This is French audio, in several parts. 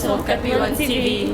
sur Capricorn TV.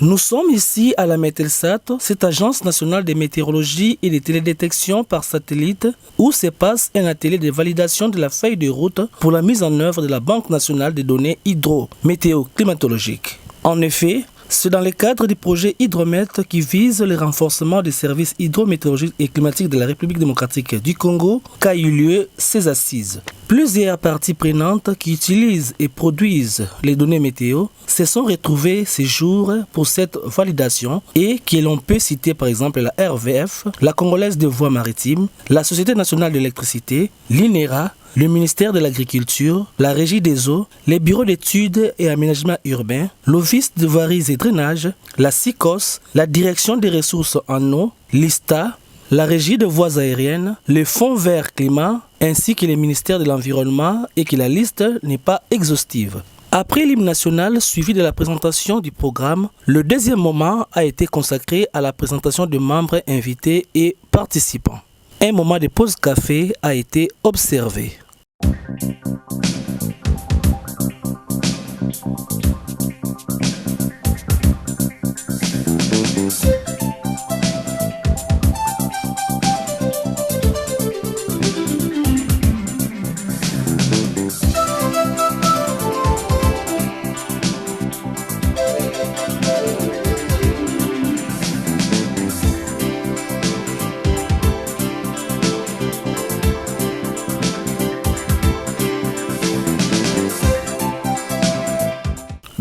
Nous sommes ici à la Mételsat, cette agence nationale de météorologie et de télédétection par satellite, où se passe un atelier de validation de la feuille de route pour la mise en œuvre de la Banque nationale des données hydro-météo-climatologiques. En effet, c'est dans le cadre du projet Hydromet qui vise le renforcement des services hydrométéorologiques et climatiques de la République démocratique du Congo qu'a eu lieu ces assises. Plusieurs parties prenantes qui utilisent et produisent les données météo se sont retrouvées ces jours pour cette validation et que l'on peut citer par exemple la RVF, la Congolaise des voies maritimes, la Société nationale d'électricité, l'INERA, le ministère de l'Agriculture, la Régie des eaux, les bureaux d'études et aménagement urbain, l'Office de voiries et drainage, la SICOS, la Direction des ressources en eau, l'ISTA, la Régie des voies aériennes, le Fonds vert climat, ainsi que le ministère de l'Environnement et que la liste n'est pas exhaustive. Après l'hymne national suivi de la présentation du programme, le deuxième moment a été consacré à la présentation de membres invités et participants. Un moment de pause café a été observé.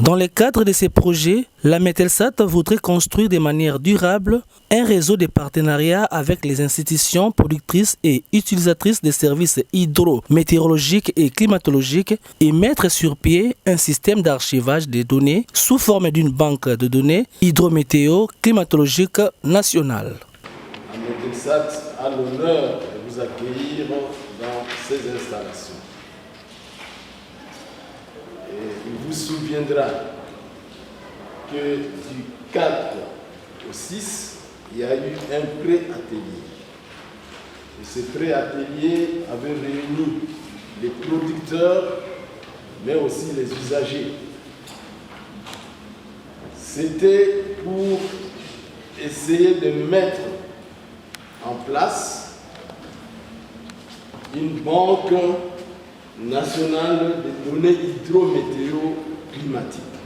Dans le cadre de ces projets, la Mételsat voudrait construire de manière durable un réseau de partenariats avec les institutions productrices et utilisatrices des services hydrométéorologiques et climatologiques et mettre sur pied un système d'archivage des données sous forme d'une banque de données hydrométéo-climatologique nationale. La Mételsat a l'honneur de vous accueillir dans ces installations. Il vous souviendra que du 4 au 6, il y a eu un pré-atelier. Et ce pré-atelier avait réuni les producteurs, mais aussi les usagers. C'était pour essayer de mettre en place une banque nationale des données hydrométéo-climatiques.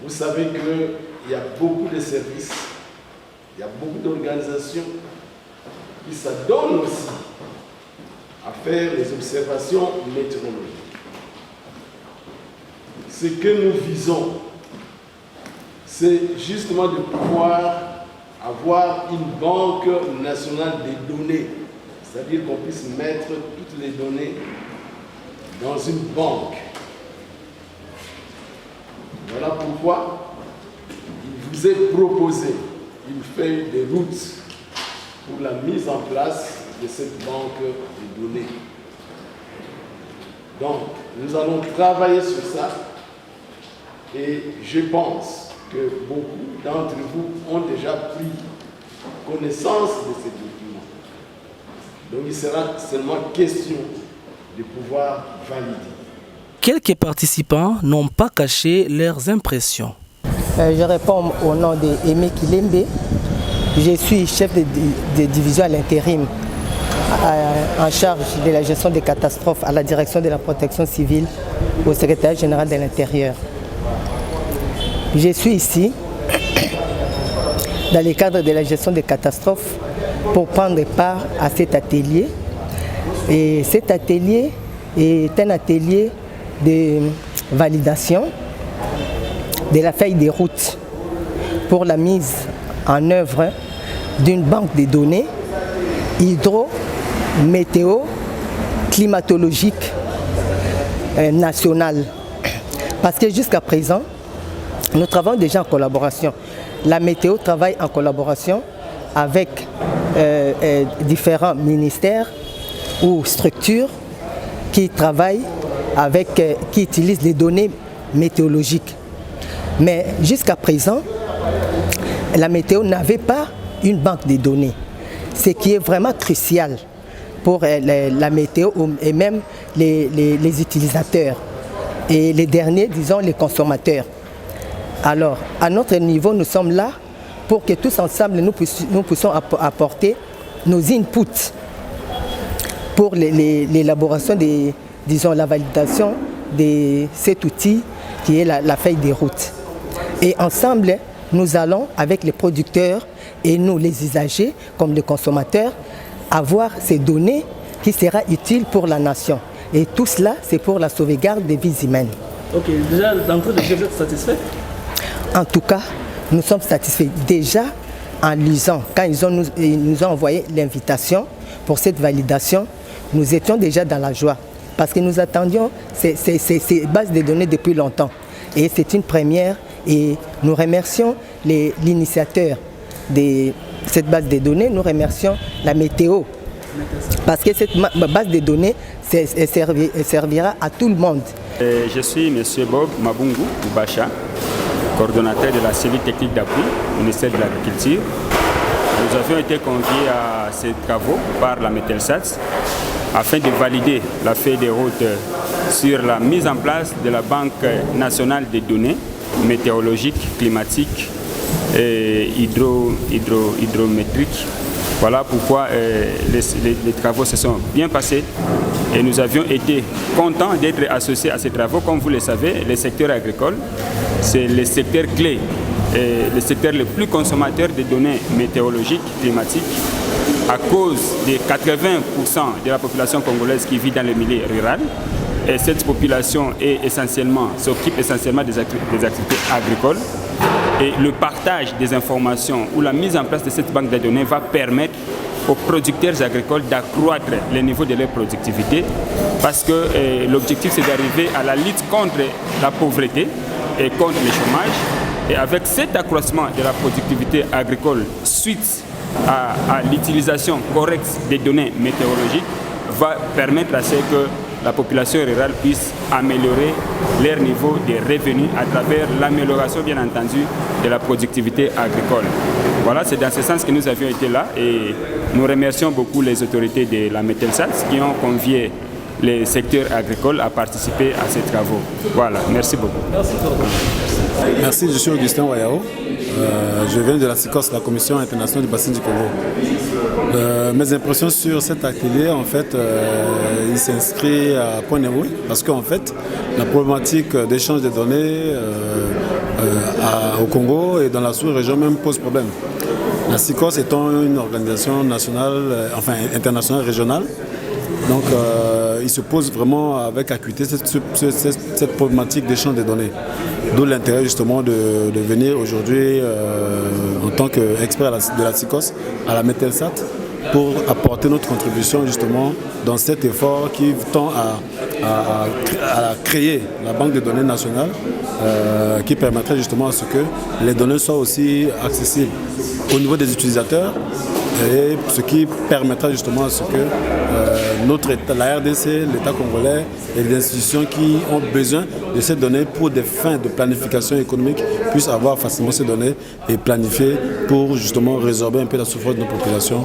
Vous savez qu'il y a beaucoup de services, il y a beaucoup d'organisations qui s'adonnent aussi à faire les observations météorologiques. Ce que nous visons, c'est justement de pouvoir avoir une banque nationale des données, c'est-à-dire qu'on puisse mettre toutes les données dans une banque. Voilà pourquoi il vous est proposé une feuille de route pour la mise en place de cette banque de données. Donc, nous allons travailler sur ça et je pense que beaucoup d'entre vous ont déjà pris connaissance de ces documents. Donc il sera seulement question de pouvoir valider. Quelques participants n'ont pas caché leurs impressions. Je réponds au nom de Aimé Kilembe. Je suis chef de division à l'intérim en charge de la gestion des catastrophes à la direction de la protection civile au secrétariat général de l'Intérieur. Je suis ici dans le cadre de la gestion des catastrophes pour prendre part à cet atelier. Et cet atelier est un atelier de validation de la feuille de route pour la mise en œuvre d'une banque de données hydro-météo-climatologique nationale. Parce que jusqu'à présent, nous travaillons déjà en collaboration la météo travaille en collaboration avec différents ministères ou structures qui travaillent avec, qui utilisent les données météorologiques. Mais jusqu'à présent, la météo n'avait pas une banque de données, ce qui est vraiment crucial pour la météo et même les utilisateurs et les derniers, disons, les consommateurs. Alors, à notre niveau, nous sommes là pour que tous ensemble, nous puissions apporter nos inputs pour l'élaboration disons, la validation de cet outil qui est la feuille de route. Et ensemble, nous allons, avec les producteurs et nous, les usagers, comme les consommateurs, avoir ces données qui seront utiles pour la nation. Et tout cela, c'est pour la sauvegarde des vies humaines. Ok, déjà, d'entrée de jeu, vous êtes satisfait? En tout cas, nous sommes satisfaits. Déjà, en lisant, quand ils nous ont envoyé l'invitation pour cette validation, nous étions déjà dans la joie. Parce que nous attendions ces bases de données depuis longtemps. Et c'est une première. Et nous remercions l'initiateur de cette base de données. Nous remercions la météo. Parce que cette base de données servira à tout le monde. Je suis M. Bob Mabungu Ubacha, coordonnateur de la cellule technique d'appui au ministère de l'Agriculture. Nous avions été conviés à ces travaux par la Metelsat afin de valider la feuille de route sur la mise en place de la Banque nationale des données météorologiques, climatiques et hydrométriques. Voilà pourquoi les travaux se sont bien passés et nous avions été contents d'être associés à ces travaux. Comme vous le savez, le secteur agricole, c'est le secteur clé, le secteur le plus consommateur de données météorologiques, climatiques, à cause des 80% de la population congolaise qui vit dans le milieu rural. Et cette population s'occupe essentiellement des activités agricoles. Et le partage des informations ou la mise en place de cette banque de données va permettre aux producteurs agricoles d'accroître le niveau de leur productivité parce que l'objectif c'est d'arriver à la lutte contre la pauvreté et contre le chômage. Et avec cet accroissement de la productivité agricole suite à l'utilisation correcte des données météorologiques va permettre à ce que la population rurale puisse améliorer leur niveau de revenus à travers l'amélioration, bien entendu, de la productivité agricole. Voilà, c'est dans ce sens que nous avions été là et nous remercions beaucoup les autorités de la Metelsat qui ont convié les secteurs agricoles à participer à ces travaux. Voilà, merci beaucoup. Merci, je suis Augustin Wayao. Je viens de la CICOS, la Commission internationale du bassin du Congo. Mes impressions sur cet atelier, en fait, il s'inscrit à point de vue parce qu'en fait, la problématique d'échange de données au Congo et dans la sous-région même pose problème. La CICOS étant une organisation nationale, internationale régionale, donc il se pose vraiment avec acuité cette problématique d'échange de données. D'où l'intérêt justement de venir aujourd'hui en tant qu'expert de la CICOS à la Metelsat pour apporter notre contribution justement dans cet effort qui tend à créer la banque de données nationale qui permettrait justement à ce que les données soient aussi accessibles au niveau des utilisateurs et ce qui permettra justement à ce que notre État, la RDC, l'État congolais et les institutions qui ont besoin de ces données pour des fins de planification économique puissent avoir facilement ces données et planifier pour justement résorber un peu la souffrance de nos populations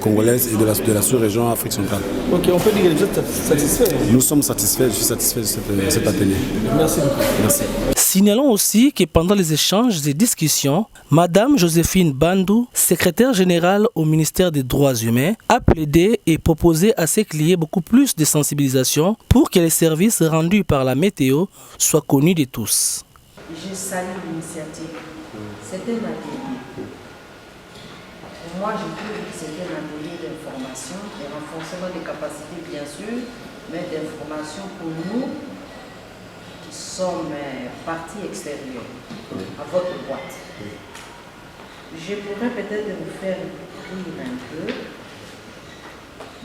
congolaises et de la sous-région Afrique centrale. Ok, on peut dire que vous êtes satisfait? Nous sommes satisfaits, je suis satisfait de cet atelier. Merci beaucoup. Merci. Signalons aussi que pendant les échanges et discussions, Madame Joséphine Bandou, secrétaire générale au ministère des Droits humains, a plaidé et proposé à ses clients beaucoup plus de sensibilisation pour que les services rendus par la météo soient connus de tous. Je salue l'initiative. C'est un atelier. Pour moi, je trouve que c'est un atelier d'information, de renforcement des capacités bien sûr, mais d'information pour nous qui sommes partie extérieure à votre boîte. Je pourrais peut-être vous faire rire un peu.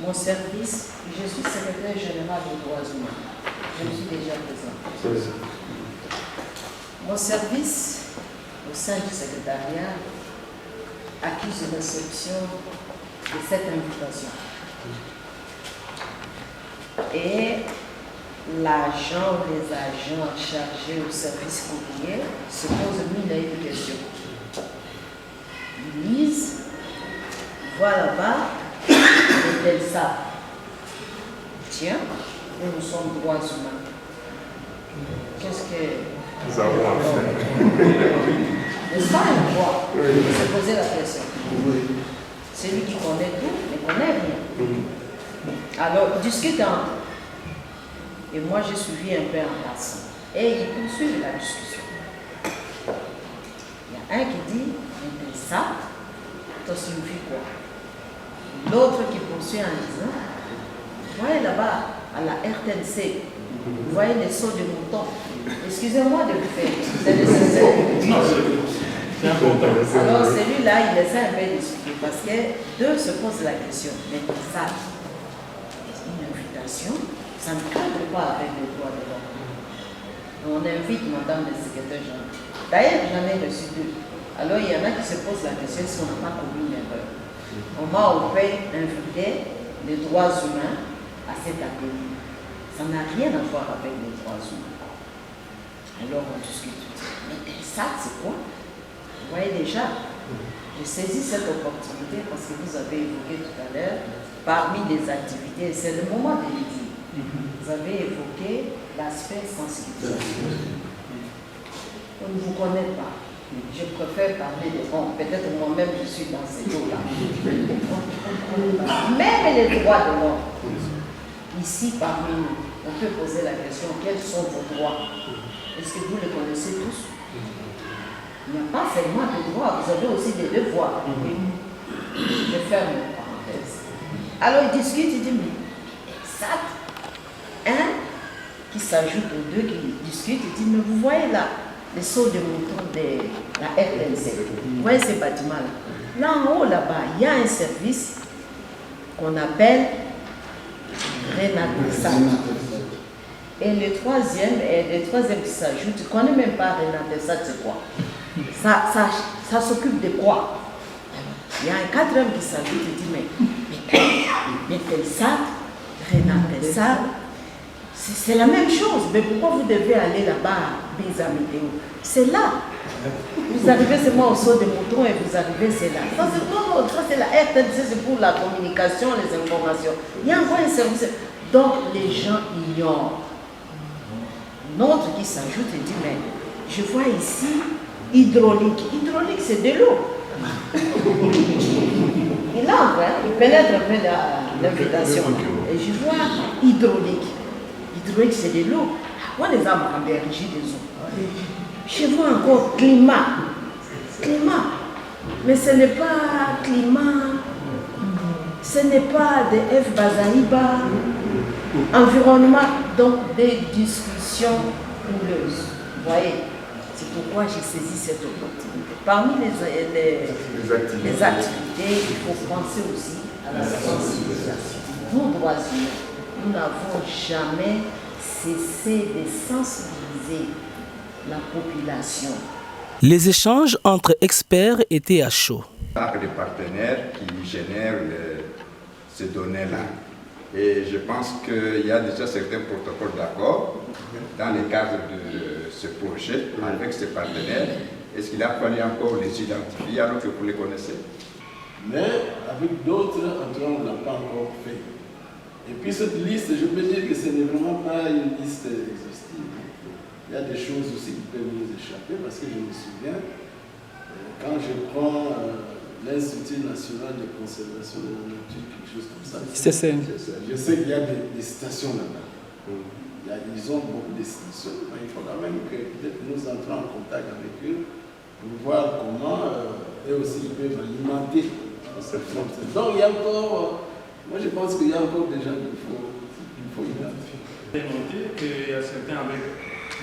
Mon service, je suis secrétaire général des droits humains. Je suis déjà présent. Mon service au sein du secrétariat accuse de réception de cette invitation. Et l'agent ou les agents chargés au service courrier se posent mille et une questions. Ils lisent, ils voient là-bas, et elles savent. Tiens, nous sommes droits humains. Qu'est-ce que nous avons à faire? N'est-ce pas un droit de se poser la question? Celui qui connaît tout ne connaît rien. Alors, ils discutent entre eux. Et moi, j'ai suivi un peu en passant. Et ils poursuivent la discussion. Il y a un qui dit, mais ça signifie quoi? L'autre qui poursuit en disant, vous voyez là-bas, à la RTNC, vous voyez les sauts de mouton. Excusez-moi de le faire, c'est nécessaire. C'est important. Alors celui-là, il essaie un peu d'expliquer parce que deux se posent la question. Mais ça, une invitation, ça ne cadre pas avec les droits de l'homme. On invite madame le secrétaire général. D'ailleurs, j'en ai reçu deux. Alors il y en a qui se posent la question si on n'a pas commis une erreur. Comment on peut inviter les droits humains à cet atelier? Ça n'a rien à voir avec les droits humains. Alors on discute. Mais ça, c'est quoi? Vous voyez déjà, j'ai saisi cette opportunité parce que vous avez évoqué tout à l'heure, parmi les activités, c'est le moment de le dire, vous avez évoqué l'aspect sensibilisation. On ne vous connaît pas. Je préfère parler de bon, peut-être moi-même je suis dans ces eaux-là. Même les droits de l'homme, ici parmi nous, on peut poser la question, quels sont vos droits? Est-ce que vous les connaissez tous? Il n'y a pas seulement des droits, vous avez aussi des devoirs. Je ferme une parenthèse. Alors il discute, il dit, mais ça, un qui s'ajoute aux deux qui discutent, il dit, mais vous voyez là, les sauts de mouton de la RTNC, vous voyez ces bâtiments-là. Là en haut, là-bas, il y a un service qu'on appelle Renatessa. Et le troisième qui s'ajoute, tu ne connais même pas Renatessa, c'est quoi? Ça s'occupe de quoi? Il y a un quatrième qui s'ajoute et dit, mais Telsat, Renatessa, c'est la même chose. Mais pourquoi vous devez aller là-bas, Bisa Météo? C'est là. Vous arrivez seulement au saut de mouton et vous arrivez, c'est là. Ça, c'est la RTNC, c'est pour la communication, les informations. Il y a encore un service. Donc, les gens ignorent. L'autre qui s'ajoute et dit, mais je vois ici hydraulique. Hydraulique, c'est de l'eau. Il entre, hein, il pénètre un peu l'invitation. Et je vois hydraulique. Hydraulique, c'est de l'eau. Moi, les âmes en berger des eaux. Je vois encore climat. Climat. Mais ce n'est pas climat. Ce n'est pas des F Bazaïba. Environnement. Donc, des discussions houleuses. Vous voyez? C'est pourquoi j'ai saisi cette opportunité. Parmi les activités, il faut penser aussi à la sensibilisation. Nos droits humains, nous n'avons jamais cessé de sensibiliser la population. Les échanges entre experts étaient à chaud. Des partenaires qui génèrent ces données-là. Et je pense qu'il y a déjà certains protocoles d'accord dans le cadre de ce projet avec ces partenaires. Est-ce qu'il a fallu encore les identifier alors que vous les connaissez? Mais avec d'autres, on n'a pas encore fait. Et puis cette liste, je peux dire que ce n'est vraiment pas une liste exhaustive. Il y a des choses aussi qui peuvent nous échapper parce que je me souviens, quand je prends l'Institut national de conservation de la nature, quelque chose comme ça. Je sais qu'il y a des stations là-bas. Ils ont beaucoup de stations, mais il faudra même que peut-être nous entrons en contact avec eux pour voir comment eux aussi ils peuvent alimenter cette force. Donc il y a encore, moi je pense qu'il y a encore des gens qu'il faut identifier. J'ai noté qu'il y a certains avec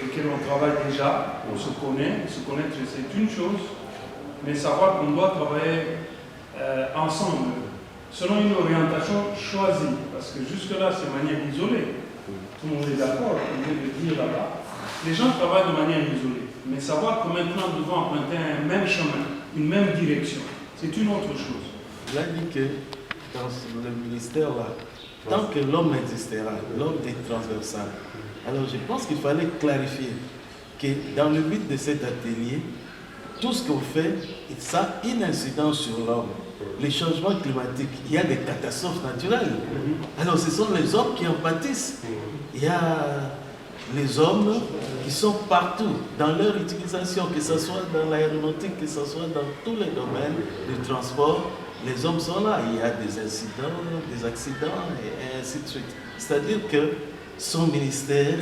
lesquels on travaille déjà, on se connaît, se connaître c'est une chose, mais savoir qu'on doit travailler ensemble, selon une orientation choisie, parce que jusque-là, c'est de manière isolée. Tout le monde est d'accord, on vient de dire là-bas. Les gens travaillent de manière isolée. Mais savoir que maintenant nous devons emprunter un même chemin, une même direction, c'est une autre chose. Il a dit que dans le ministère là, tant que l'homme existera, l'homme est transversal. Alors je pense qu'il fallait clarifier que dans le but de cet atelier, tout ce qu'on fait, ça a une incidence sur l'homme. Les changements climatiques, il y a des catastrophes naturelles. Alors ce sont les hommes qui en pâtissent. Il y a les hommes qui sont partout dans leur utilisation, que ce soit dans l'aéronautique, que ce soit dans tous les domaines du transport. Les hommes sont là, il y a des incidents, des accidents et ainsi de suite. C'est-à-dire que son ministère,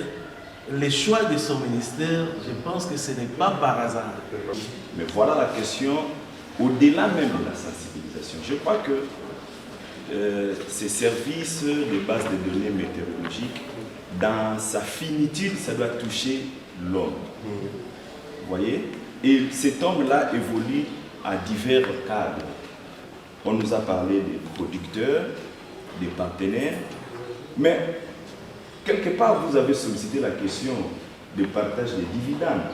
les choix de son ministère, je pense que ce n'est pas par hasard. Mais voilà la question, au-delà même de la sensibilisation. Je crois que ces services de base de données météorologiques, dans sa finitude, ça doit toucher l'homme. Vous voyez? Et cet homme-là évolue à divers cadres. On nous a parlé des producteurs, des partenaires, mais quelque part, vous avez sollicité la question du partage des dividendes,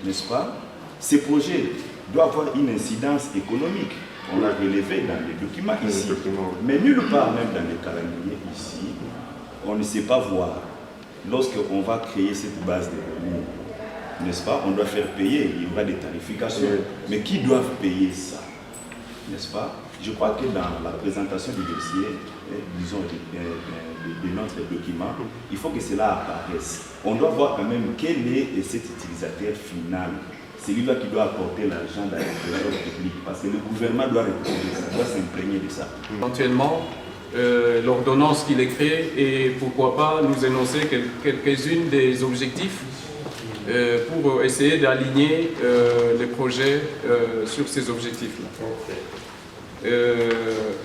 n'est-ce pas? Ces projets doivent avoir une incidence économique. On l'a relevé dans les documents ici, mais nulle part, même dans les calendriers ici, on ne sait pas voir. Lorsqu'on va créer cette base de données, n'est-ce pas? On doit faire payer, il y aura des tarifications, mais qui doivent payer ça, n'est-ce pas? Je crois que dans la présentation du dossier, disons, de notre document, il faut que cela apparaisse. On doit voir quand même quel est cet utilisateur final, celui-là qui doit apporter l'argent dans les trésors publics, parce que le gouvernement doit répondre, ça doit s'imprégner de ça. Éventuellement, l'ordonnance qu'il ait créée et pourquoi pas nous énoncer quelques-unes des objectifs pour essayer d'aligner les projets sur ces objectifs-là.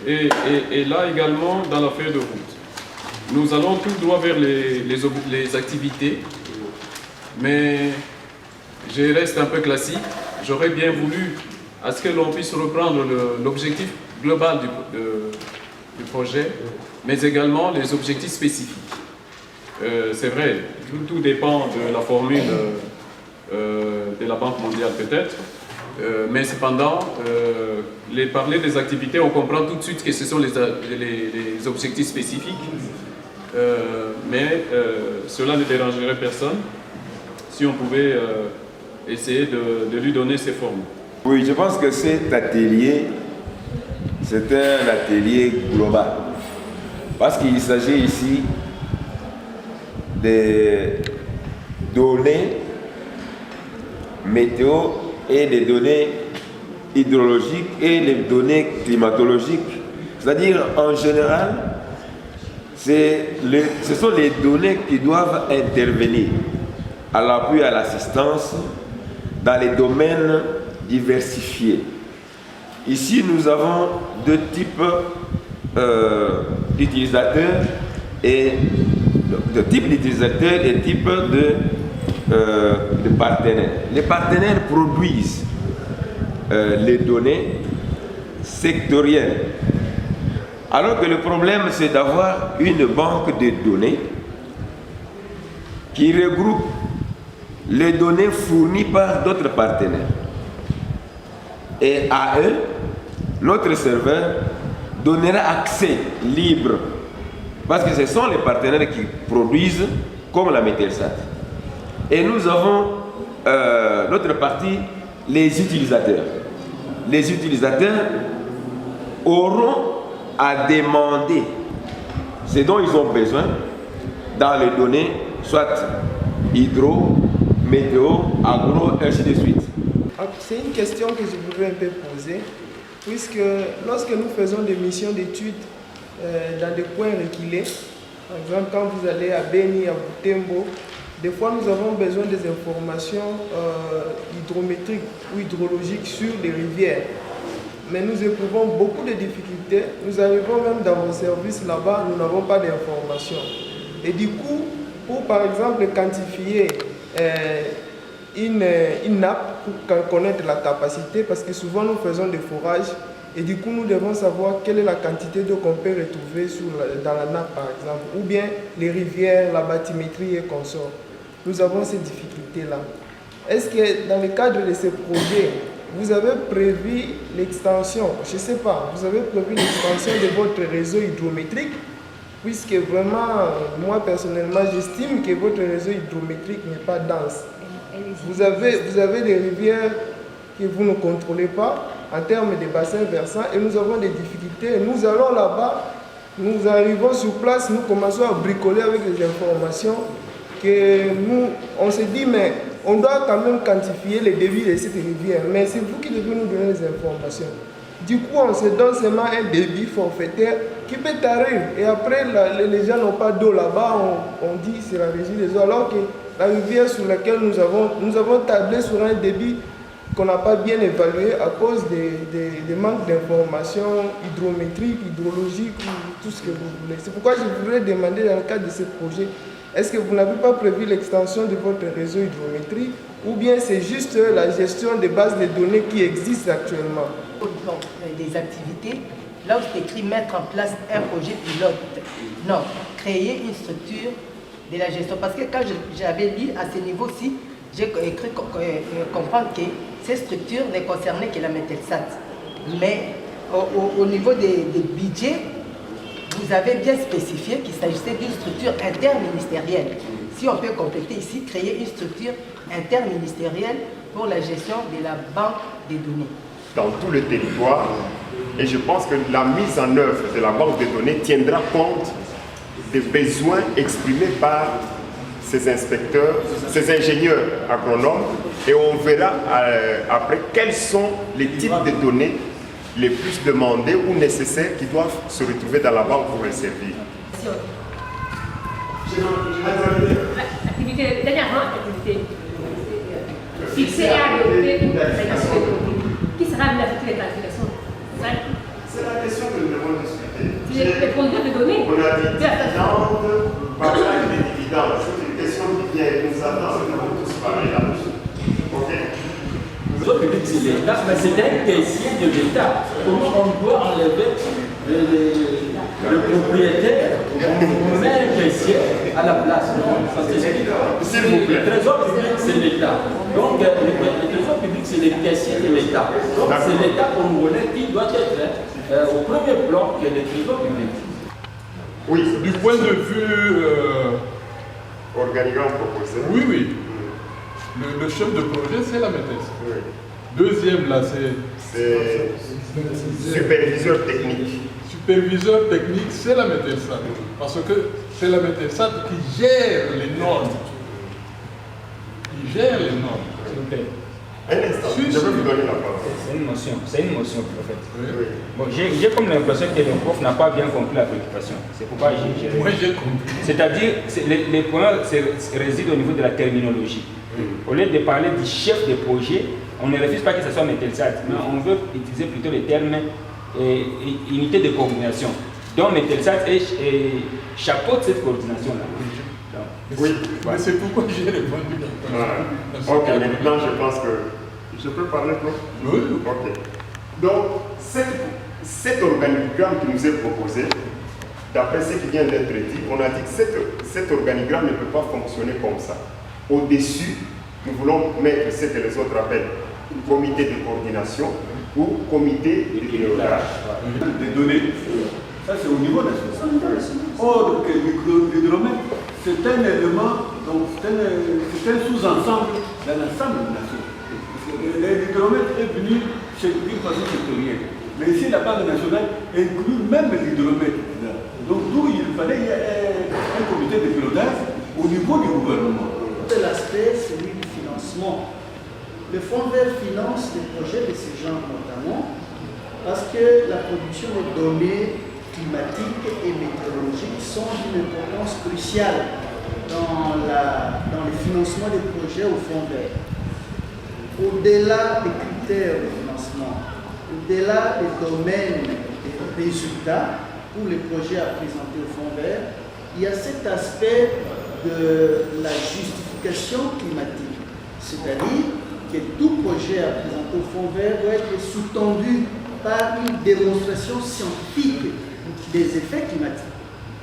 Et là également, dans la feuille de route, nous allons tout droit vers les activités, mais je reste un peu classique. J'aurais bien voulu à ce que l'on puisse reprendre l'objectif global du projet, mais également les objectifs spécifiques. C'est vrai, tout dépend de la formule de la Banque mondiale peut-être, mais cependant, parler des activités, on comprend tout de suite que ce sont les objectifs spécifiques, mais cela ne dérangerait personne si on pouvait essayer de lui donner ses formes. Oui, je pense que cet atelier, c'est un atelier global, parce qu'il s'agit ici des données météo et des données hydrologiques et les données climatologiques. C'est-à-dire, en général, ce sont les données qui doivent intervenir à l'appui, à l'assistance dans les domaines diversifiés. Ici, nous avons deux types d'utilisateurs et types de partenaires. Les partenaires produisent les données sectorielles. Alors que le problème, c'est d'avoir une banque de données qui regroupe les données fournies par d'autres partenaires. Et à eux, notre serveur donnera accès libre, parce que ce sont les partenaires qui produisent, comme la Météosat. Et nous avons l'autre partie, les utilisateurs. Les utilisateurs auront à demander ce dont ils ont besoin dans les données, soit hydro, météo, agro, ainsi de suite. C'est une question que je voudrais un peu poser, puisque lorsque nous faisons des missions d'études dans des coins reculés, par exemple quand vous allez à Beni, à Butembo, des fois nous avons besoin des informations hydrométriques ou hydrologiques sur les rivières. Mais nous éprouvons beaucoup de difficultés. Nous arrivons même dans vos services là-bas, nous n'avons pas d'informations. Et du coup, pour par exemple quantifier une nappe, pour connaître la capacité, parce que souvent nous faisons des forages, et du coup nous devons savoir quelle est la quantité d'eau qu'on peut retrouver dans la nappe par exemple, ou bien les rivières, la bathymétrie et consorts. Nous avons ces difficultés-là. est-ce que dans le cadre de ce projet, vous avez prévu l'extension, je ne sais pas, vous avez prévu l'extension de votre réseau hydrométrique, puisque vraiment, moi personnellement, j'estime que votre réseau hydrométrique n'est pas dense. Vous avez des rivières que vous ne contrôlez pas en termes de bassins versants et nous avons des difficultés. Nous allons là-bas, nous arrivons sur place, nous commençons à bricoler avec les informations que nous, on se dit, mais on doit quand même quantifier les débits de cette rivière. Mais c'est vous qui devez nous donner les informations. Du coup, on se donne seulement un débit forfaitaire qui peut tarir. Et après, les gens n'ont pas d'eau là-bas, on dit que c'est la régie des eaux. Alors que la rivière sur laquelle nous avons tablé sur un débit qu'on n'a pas bien évalué à cause des manques d'informations hydrométriques, hydrologiques, ou tout ce que vous voulez. C'est pourquoi je voudrais demander dans le cadre de ce projet, est-ce que vous n'avez pas prévu l'extension de votre réseau hydrométrique ou bien c'est juste la gestion des bases de données qui existent actuellement? Des activités, là où c'est écrit mettre en place un projet pilote, non, créer une structure de la gestion. Parce que quand j'avais lu à ce niveau-ci, j'ai cru comprendre que ces structures ne concernaient que la Metelsat. Mais au niveau des budgets, vous avez bien spécifié qu'il s'agissait d'une structure interministérielle. Si on peut compléter ici, créer une structure interministérielle pour la gestion de la banque des données. Dans tout le territoire, et je pense que la mise en œuvre de la banque des données tiendra compte des besoins exprimés par ces inspecteurs, ces ingénieurs agronomes, et on verra après quels sont les types de données les plus demandées ou nécessaires qui doivent se retrouver dans la banque pour les servir. Dernièrement, activité fixée à adopter qui sera amené à faire les calculations. C'est la question que nous devons discuter. Les produits de données. On a dit dividendes, partage des dividendes. C'est une question qui vient et nous attend. Nous devons tous parler là-dessus. OK? C'est l'État, mais c'est un caissier de l'État. Comment on doit enlever le propriétaire, on met un caissier à la place? S'il vous plaît. Le trésor public, c'est l'État. Donc, le trésor public, c'est les caissiers de l'État. Donc, c'est l'État congolais qui doit être au premier plan que le trésor public. Oui. Du point de vue organigramme proposé. Oui, oui. Le chef de projet, c'est la maîtresse. Oui. Deuxième, là, c'est superviseur technique. Superviseur technique, c'est la maîtresse. Parce que c'est la maîtresse qui gère les normes. Qui gère les normes. S'il vous plaît. Un instant, je vais vous donner la parole. C'est une motion, prophète. Oui. Bon, j'ai comme l'impression que le prof n'a pas bien compris la préoccupation. C'est pourquoi j'ai... Moi, j'ai compris. C'est-à-dire, les points résident au niveau de la terminologie. Au lieu de parler du chef de projet, on ne refuse pas que ce soit Metelsat, mais on veut utiliser plutôt le terme unité de coordination. Donc Metelsat chapeaute cette coordination-là. Oui, mais c'est pourquoi j'ai répondu. Ok, maintenant je pense que je peux parler, non? Oui. Ok. Donc, cet organigramme qui nous est proposé, d'après ce qui vient d'être dit, on a dit que cet organigramme ne peut pas fonctionner comme ça. Au-dessus, nous voulons mettre ce que les autres appellent comité de coordination ou comité de pilotage. Des données, ça c'est au niveau national. Or, l'hydromètre, c'est un élément, donc c'est un sous-ensemble d'un ensemble national. L'hydromètre est venu d'une façon sectorielle. Mais ici, la Banque nationale inclut même l'hydromètre. Donc, d'où il fallait qu'il y ait un comité de pilotage au niveau du gouvernement. L'aspect, celui du financement. Le Fonds vert finance des projets de ce genre notamment parce que la production de données climatiques et météorologiques sont d'une importance cruciale dans le financement des projets au Fonds vert. Au-delà des critères de financement, au-delà des domaines des résultats pour les projets à présenter au Fonds vert, il y a cet aspect de la justification climatique, c'est-à-dire que tout projet à présenter au Fonds vert doit être sous-tendu par une démonstration scientifique des effets climatiques.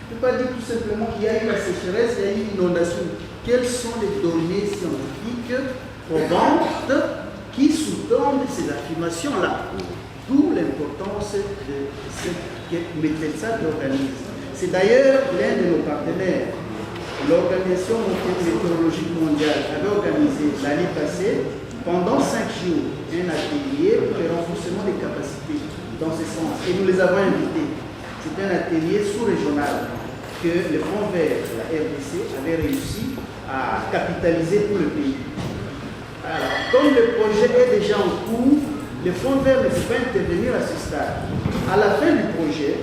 Tu ne peux pas dire tout simplement qu'il y a eu la sécheresse, il y a eu une inondation. Quelles sont les données scientifiques probantes qui sous-tendent ces affirmations-là. D'où l'importance de ce que Metelsat organise. C'est d'ailleurs l'un de nos partenaires. L'Organisation météorologique mondiale avait organisé l'année passée, pendant 5 jours, un atelier pour le renforcement des capacités dans ce sens. Et nous les avons invités. C'est un atelier sous-régional que le Fonds vert de la RDC avait réussi à capitaliser pour le pays. Alors, comme le projet est déjà en cours, le Fonds vert ne peut pas intervenir à ce stade. À la fin du projet,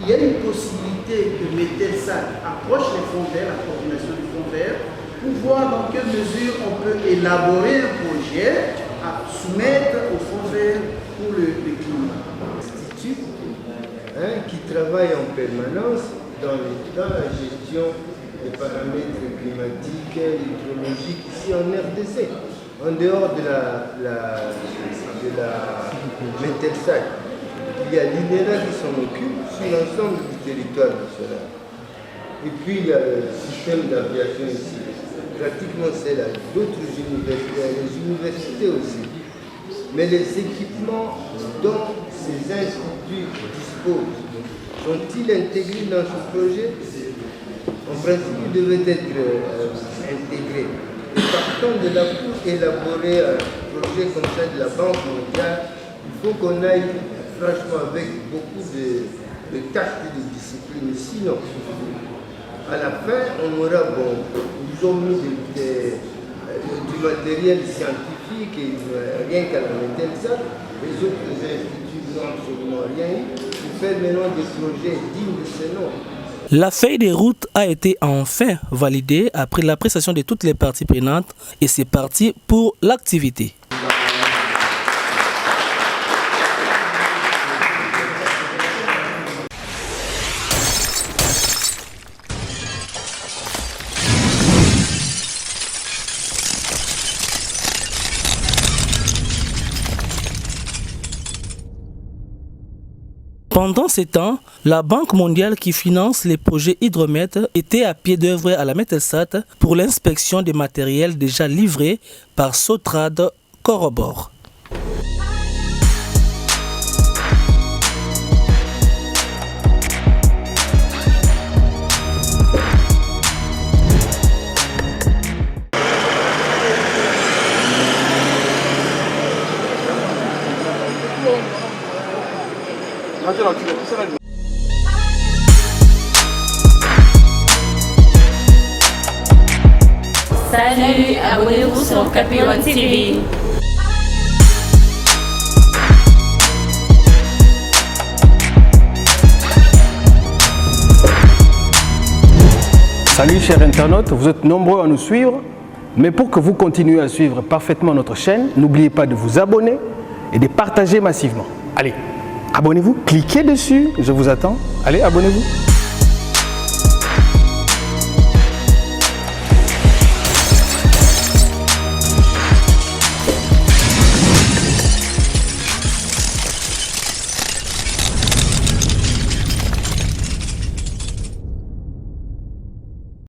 il y a une possibilité que Metelsat approche les fonds verts, la coordination du Fonds vert, pour voir dans quelle mesure on peut élaborer un projet à soumettre au Fonds vert pour le climat. Qui travaille en permanence dans la gestion des paramètres climatiques et hydrologiques ici en RDC, en dehors de la Metelsat. Il y a l'INERA qui s'en occupe sur l'ensemble du territoire national. Et puis il y a le système d'aviation ici. Pratiquement c'est là. D'autres universités, les universités aussi. Mais les équipements dont ces instituts disposent, sont-ils intégrés dans ce projet? En principe, ils devaient être intégrés. Et partant de là, pour élaborer un projet comme ça de la Banque mondiale, il faut qu'on aille franchement avec beaucoup de tact et de discipline. Sinon, à la fin, on aura, ils ont mis du matériel scientifique et rien qu'à la Metelsat. Les autres instituts n'ont absolument rien pour faire maintenant des projets dignes de ce nom. La feuille de route a été enfin validée après l'appréciation de toutes les parties prenantes et c'est parti pour l'activité. Pendant ces temps, la Banque mondiale qui finance les projets Hydromet était à pied d'œuvre à la Metelsat pour l'inspection des matériels déjà livrés par Sotrad Corrobore. Salut, abonnez-vous sur Capillon TV. Salut chers internautes, vous êtes nombreux à nous suivre, mais pour que vous continuiez à suivre parfaitement notre chaîne, n'oubliez pas de vous abonner et de partager massivement. Allez, abonnez-vous, cliquez dessus, je vous attends. Allez, abonnez-vous.